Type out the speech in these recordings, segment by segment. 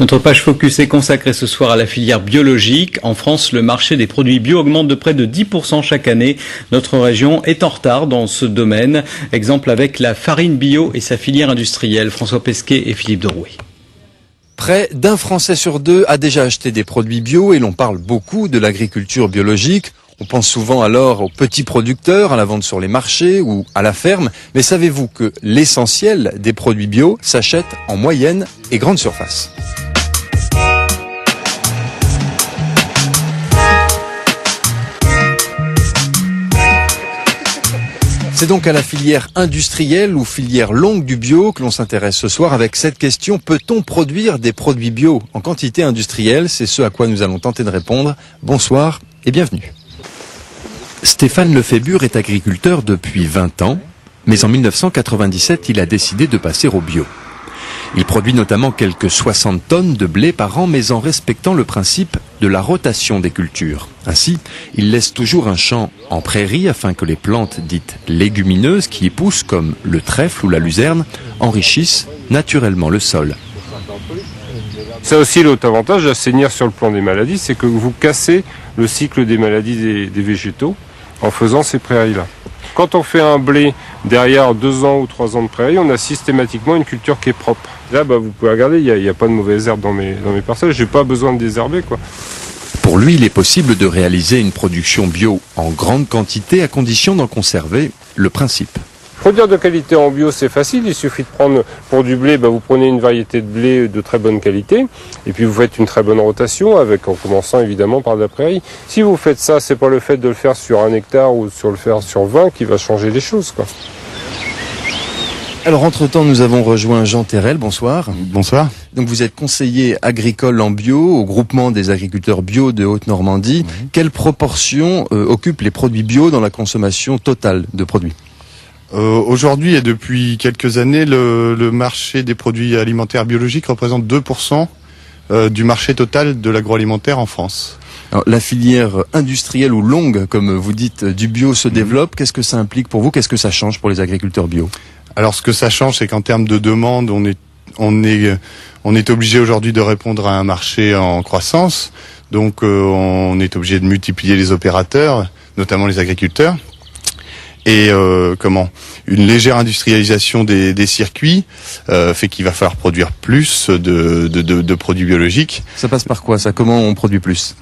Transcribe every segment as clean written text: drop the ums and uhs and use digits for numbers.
Notre page Focus est consacrée ce soir à la filière biologique. En France, le marché des produits bio augmente de près de 10% chaque année. Notre région est en retard dans ce domaine. Exemple avec la farine bio et sa filière industrielle. François Pesquet et Philippe Derouet. Près d'un Français sur deux a déjà acheté des produits bio et l'on parle beaucoup de l'agriculture biologique. On pense souvent alors aux petits producteurs, à la vente sur les marchés ou à la ferme. Mais savez-vous que l'essentiel des produits bio s'achète en moyenne et grande surface ? C'est donc à la filière industrielle ou filière longue du bio que l'on s'intéresse ce soir avec cette question: peut-on produire des produits bio en quantité industrielle? C'est ce à quoi nous allons tenter de répondre. Bonsoir et bienvenue. Stéphane Lefébure est agriculteur depuis 20 ans, mais en 1997, il a décidé de passer au bio. Il produit notamment quelques 60 tonnes de blé par an, mais en respectant le principe de la rotation des cultures. Ainsi, il laisse toujours un champ en prairie afin que les plantes dites légumineuses qui y poussent, comme le trèfle ou la luzerne, enrichissent naturellement le sol. Ça aussi, l'autre avantage d'assainir sur le plan des maladies, c'est que vous cassez le cycle des maladies des végétaux en faisant ces prairies-là. Quand on fait un blé derrière 2 ans ou 3 ans de prairie, on a systématiquement une culture qui est propre. Là, vous pouvez regarder, il n'y a pas de mauvaises herbes dans mes parcelles, j'ai pas besoin de désherber, quoi. Pour lui, il est possible de réaliser une production bio en grande quantité à condition d'en conserver le principe. Produire de qualité en bio, c'est facile. Il suffit de prendre, pour du blé, vous prenez une variété de blé de très bonne qualité, et puis vous faites une très bonne rotation, en commençant évidemment par de la prairie. Si vous faites ça, c'est pas le fait de le faire sur 1 hectare ou de le faire sur 20 qui va changer les choses, quoi. Alors, entre-temps, nous avons rejoint Jean Terrel. Bonsoir. Bonsoir. Donc, vous êtes conseiller agricole en bio au groupement des agriculteurs bio de Haute-Normandie. Oui. Quelle proportion occupent les produits bio dans la consommation totale de produits ? Aujourd'hui et depuis quelques années, le marché des produits alimentaires biologiques représente 2% du marché total de l'agroalimentaire en France. Alors, la filière industrielle ou longue, comme vous dites, du bio se développe. Qu'est-ce que ça implique pour vous? Qu'est-ce que ça change pour les agriculteurs bio? Alors, ce que ça change, c'est qu'en termes de demande, on est obligé aujourd'hui de répondre à un marché en croissance. Donc, on est obligé de multiplier les opérateurs, notamment les agriculteurs. Et une légère industrialisation des circuits fait qu'il va falloir produire plus de produits biologiques. Ça passe par quoi, ça? Comment on produit plus?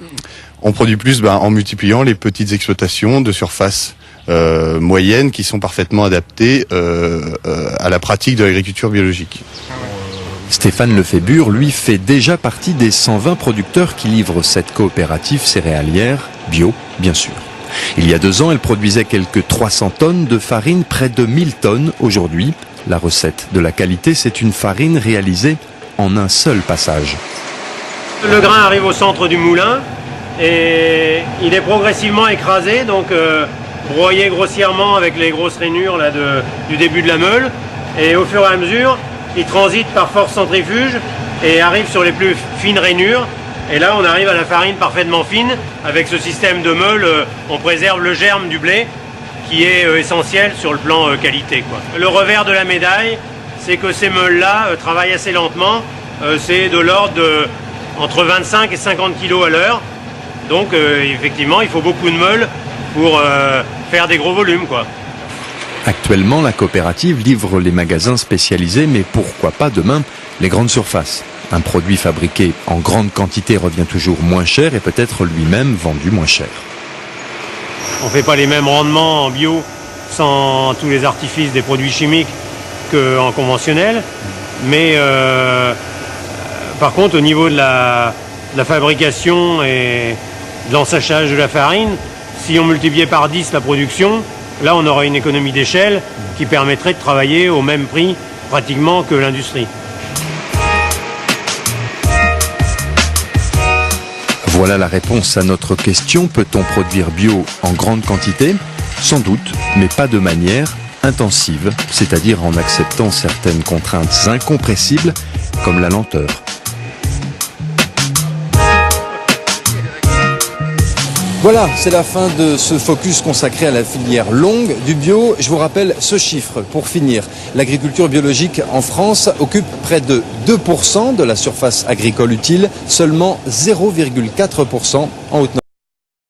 On produit plus en multipliant les petites exploitations de surface moyennes qui sont parfaitement adaptées à la pratique de l'agriculture biologique. Stéphane Lefébure, lui, fait déjà partie des 120 producteurs qui livrent cette coopérative céréalière, bio, bien sûr. Il y a 2 ans, elle produisait quelques 300 tonnes de farine, près de 1000 tonnes aujourd'hui. La recette de la qualité, c'est une farine réalisée en un seul passage. Le grain arrive au centre du moulin et il est progressivement écrasé, donc broyé grossièrement avec les grosses rainures là, du début de la meule. Et au fur et à mesure, il transite par force centrifuge et arrive sur les plus fines rainures. Et là, on arrive à la farine parfaitement fine. Avec ce système de meule, on préserve le germe du blé, qui est essentiel sur le plan qualité, quoi. Le revers de la médaille, c'est que ces meules-là travaillent assez lentement. C'est de l'ordre de entre 25 et 50 kg à l'heure. Donc, effectivement, il faut beaucoup de meules pour faire des gros volumes, quoi. Actuellement, la coopérative livre les magasins spécialisés, mais pourquoi pas demain les grandes surfaces. Un produit fabriqué en grande quantité revient toujours moins cher et peut-être lui-même vendu moins cher. On ne fait pas les mêmes rendements en bio sans tous les artifices des produits chimiques qu'en conventionnel. Mais par contre, au niveau de la fabrication et de l'ensachage de la farine, si on multipliait par 10 la production, là on aurait une économie d'échelle qui permettrait de travailler au même prix pratiquement que l'industrie. Voilà la réponse à notre question. Peut-on produire bio en grande quantité? Sans doute, mais pas de manière intensive, c'est-à-dire en acceptant certaines contraintes incompressibles comme la lenteur. Voilà, c'est la fin de ce focus consacré à la filière longue du bio. Je vous rappelle ce chiffre pour finir. L'agriculture biologique en France occupe près de 2% de la surface agricole utile, seulement 0,4% en Haute-Normandie.